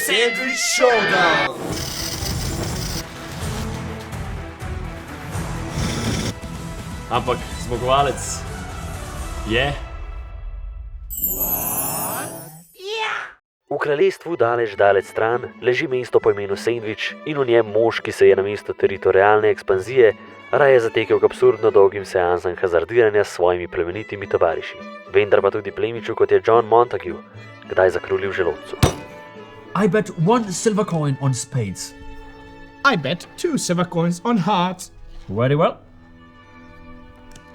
Sandwich Showdown! Ampak zmagovalec je... V kraljestvu daleč stran leži mesto po imenu Sandwich in v njem mož, ki se je namesto teritorialne ekspanzije raje zatekel k absurdno dolgim seansam hazardiranja s svojimi plemenitimi tovariši. Vendar pa tudi plemiču, kot je John Montague, kdaj zakruli v želodcu. I bet 1 silver coin on spades. I bet 2 silver coins on hearts. Very well.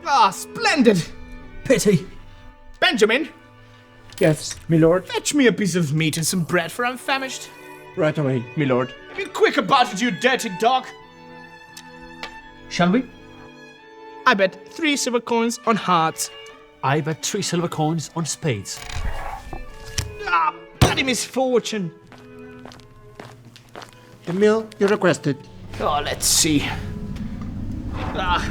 Ah, splendid! Pity. Benjamin, Yes, my lord. fetch me a piece of meat and some bread, for I'm famished. Right away, my lord. Be quick about it, you dirty dog! Shall we? I bet 3 silver coins on hearts. I bet 3 silver coins on spades. Ah, bloody misfortune! Emil, you requested. Oh, let's see. Ah,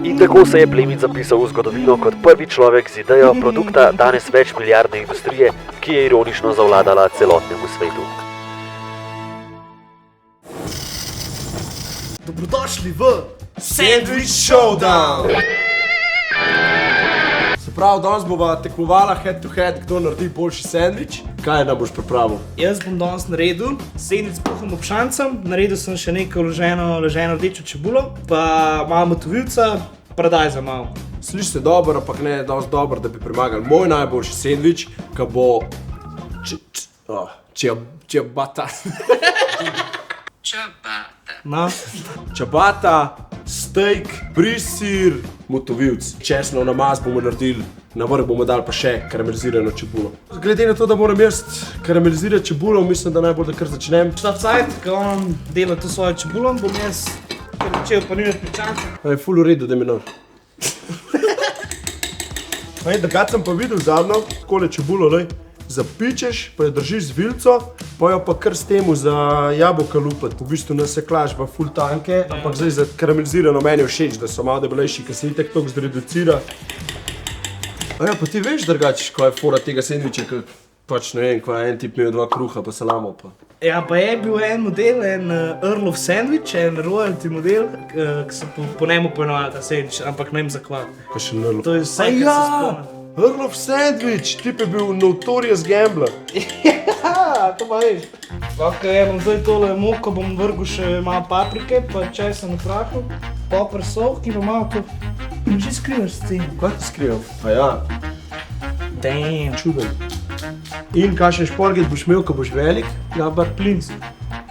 In tako se je plemič zapisal v zgodovino kot prvi človek z idejo produkta danes več milijardne industrije, ki je ironično zavladala celotnemu svetu. Dobrodošli v Sandwich Showdown! Se pravi, danes bova tekmovala head to head, kdo naredi boljši sandvič. Kaj nam boš pripravil? jaz bom danes naredil sendvič s puhom obšancem, naredil sem še neko leženo rdečo čebulo, pa malo motovilca, paradajza malo. Sliši se dobro, ampak ne dosti dobro, da bi premagali moj najboljši sandvič, ki bo... Ciabatta. No, Ciabatta, steak, brisir, motovilc. Česnov namaz bomo naredili, na vrh bomo dali pa še karamelizirano čebulo. Glede na to, da moram jaz karamelizirati čebulo, mislim, da najbolj, da kar začnem. ta cajt, ko on dela to svojo čebulo, bom jaz kar začel panirati pičanke. Je ful v redu, da mi nor. Takrat sem pa videl zadnjo, takole čebulo, lej, zapičeš, pa jo držiš z vilco, pa jo pa kar s temu za jabolka lupati. V bistvu naseklaš pa ful tanke, ampak zdaj za karamelizirano meni je všeč, da so malo debelejši, ker se itak toliko zreducira. Ja, pa ti veš drugače, ko je fora tega sendviča, ker pač ne vem, ko je en tip imel 2 kruha pa salamo pa. Ja, pa je bil en model, en Earl of Sandwich, en royalty model, ki se po njemu poimenuje ta sandvič, ampak ne vem zakaj. Kakšen Earl of... To je vse, kar se spomnim. Earl of Sandwich, tip je bil notorious gambler. Ja, to pa veš. Ok, bom zdaj tole moko, bom vrgel še malo paprike, pa česen v prahu, poper sol, ki pa malo to... Že skrivaš s tem. Kaj ti skrivam? A ja, Damn. čuden. In kakšen šporget boš imel, ko boš velik? Gabar plins.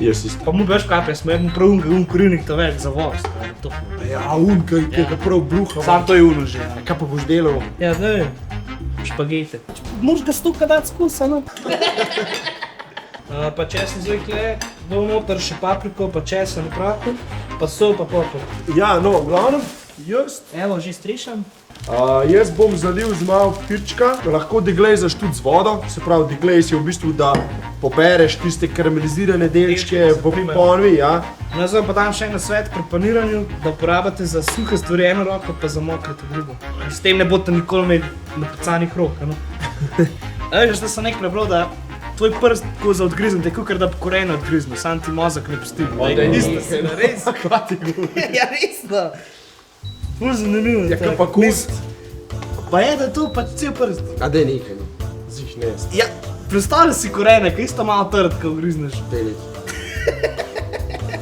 Jaz isto. Pa mu veš kaj, pa smo prav korilnik ta velik za voz. To. Ja, ki ga prav bruha. Sam to je uno že. Kaj pa boš delal? Ja, ne vem. Špagete. Moraš ga stuka dati skusa, no? Pa česen zdaj kle, bom noter še papriko, pa česen v prahu, pa sol, pa poper. Ja, no, v glavnem, jaz Evo, že strišam. Jaz bom zalil z malo pirčka, lahko deglejzaš tudi z vodo, se pravi deglejz je v bistvu, da pobereš tiste karamelizirane delčke v ponvi, ja. No, zdaj pa dam še en nasvet pri paniranju, da uporabite za suhe stvari eno roko, pa za mokre to drugo. S tem ne boste nikoli imeli napecanih rok, no. Veš, da sem nekaj prebral, da tvoj prst tako za odgrizem, te kukar da po korenu odgrizno, sam ti mozak ne pusti. Res? Kaj ti govori? Ja, res da. Ful zanimivo. Ja, kaj pa kust? Pa je, da to pa cel prst. A dej nekaj, no. Zih ne, Ja, predstavljaj si korenek, isto malo trd, ko ugrizneš. dej nekaj.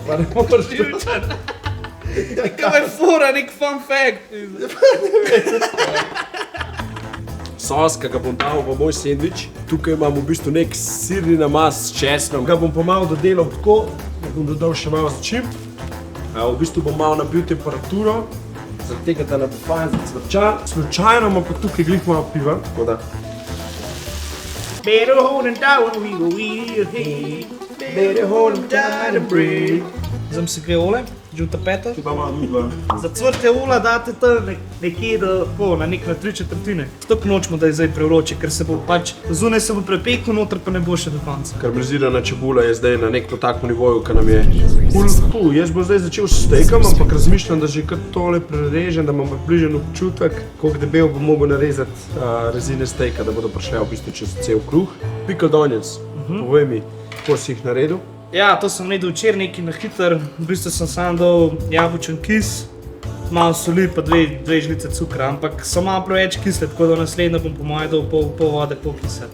Pa ne moreš to. Kaj je fora, nek fun fact. Sos, ki ga bom dal v moj sendvič, tukaj imam v bistvu nek sirni namaz s česnom. Ga bom pa malo dodelal tako, da bom dodal še malo začimb. V bistvu bom malo nabil temperaturo, zaradi tega, da nam bo fajn zacvrča. Slučajno imam pa tukaj glih malo piva, tako da. Better hold him down, we will hey. Better hold him down and breathe. Zdaj se gre ole, že v tapeto. Pa malo drugo. Za cvrtje ula date tam nekje na nek na 3/4. Tako nočemo, da je zdaj prevroče, ker se bo pač zunaj se bo prepekel, noter pa ne bo še do konca. Karamelizirana čebula je zdaj na nekem takemu nivoju, ki nam je ful. Jaz bom zdaj začel s stekom, ampak razmišljam, da že kar tole prerežem, da imam približen občutek, koliko debel bom mogel narezati rezine steka, da bodo prišle v bistvu čez cel kruh. Pickled onions, povej mi, kako si jih naredil? Ja, to sem naredil včeraj nekaj na hiter, v bistvu sem sam dal jabolčen kis, malo soli pa dve žlice cukra, ampak so malo preveč kisle, tako da naslednjo bom po moje dal pol vode, pol kisa.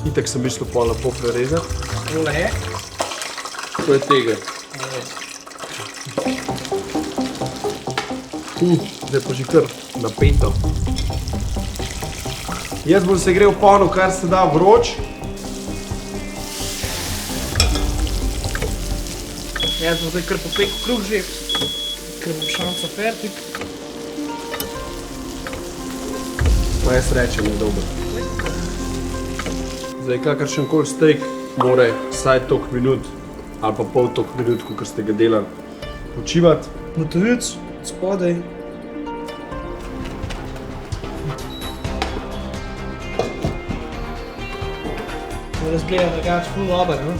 Itak sem mislil pol lepo prerezati. Tole je. To je tega. Zdaj pa že kar napeto. Jaz bom se grel ponu, kar se da vroč. Jaz bom zdaj kar popekel kruh že, ker bom šanca fertik. Pa jaz rečem, je dober. Zdaj, kakršenkoli steak mora vsaj toliko minut ali pa pol toliko minut, kot ste ga delali, počivati. Motovic, spodaj. Razgleda drugače ful dober, no?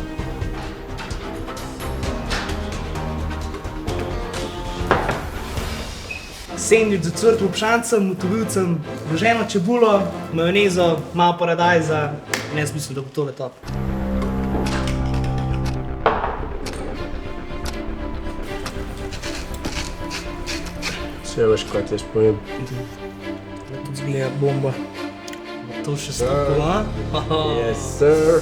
Sendvič z ocvrtim pšancem, motovilcem, vloženo čebulo, majonezo, malo paradajza in jaz mislim, da bo tole top. Vse veš, kaj ti jaz povem. To zgleda bomba. To še stopila. Yes, sir.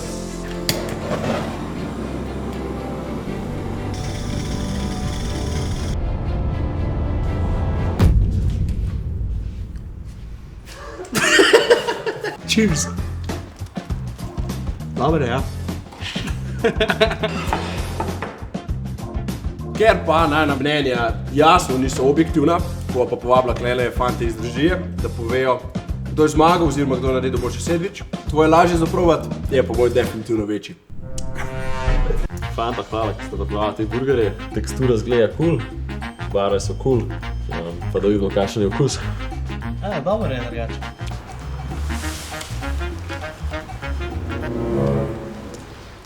Cheers. Dobre, ja. Ker pa najna mnenja jasno niso objektivna, bova pa povabila klele fante iz družije, da povejo, kdo je zmagal oziroma kdo je naredil boljši sendvič. Tvoje lažje zaprovat, je pa moj definitivno večji. Fanta, hvala, ki ste napravili te burgerje. Tekstura zgleda kul, barve so kul, pa da vidimo, kakšen je okus. Dobro je drugače.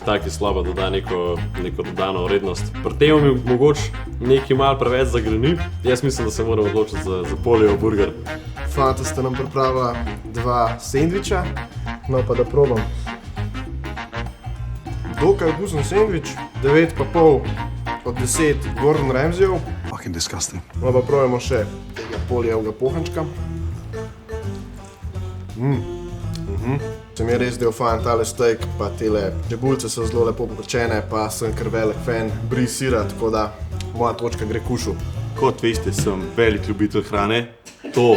Tak je slaba, da da neko dodano vrednost. Pri tem mi mogoče nekaj malo preveč zagreni. Jaz mislim, da se moramo odločiti za polio burger. Fanta sta nam pripravila 2 sendviča, no pa da probam. Dokaj okusen sendvič, 9,5 od 10 Gordon Ramsayjev. Fucking disgusting. No pa probajmo še tega polijevega pohančka. Se mi je res del fajn tale steak, pa tele čebulce so zelo lepo popečene, pa sem kar velik fan brie sira, tako da moja točka gre kušu. Kot veste, sem velik ljubitelj hrane. To.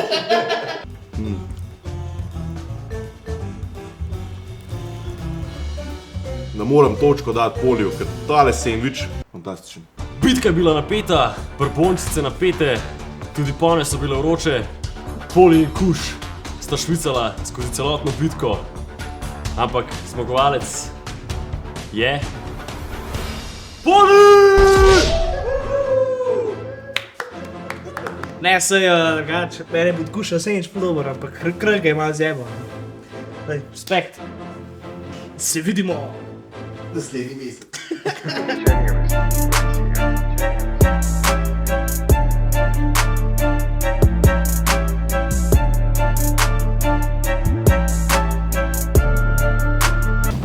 Ne moram točko dati poliju, ker tale sendvič, fantastičen. Bitka je bila napeta, brbončice napete, tudi pone so bile vroče. Poli in kuš sta švicala skozi celotno bitko, ampak zmagovalec je... Poli! Ne, sej, drugače, mene bo odkušal sendvič ful dober, ampak kralj ga je malo zjebal. Respekt. Se vidimo. Naslednji mesec.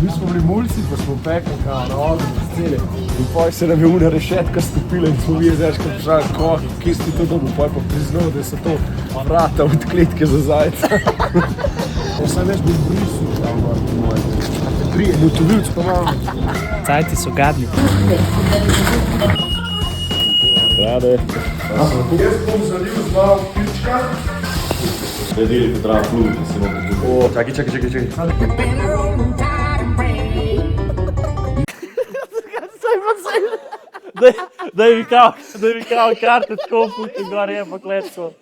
Mi smo bili mulci, pa smo pekli na ogenj na sceni. In poj se nam je una rešetka stopila in smo mi zdaj vprašali, kje si to dobil, poj pa priznal, da so to vrata od kletke za zajca. Vsaj več bi brisil tam gor, po mojem. Prije, motovilc pa malo. Cajti so gadni. Rade. Jaz bom zalil z malo pička. Sledili Petra Flug, da se bomo tukaj. Čakaj. Daj mi kao karte, tako puti gor je pa kletko.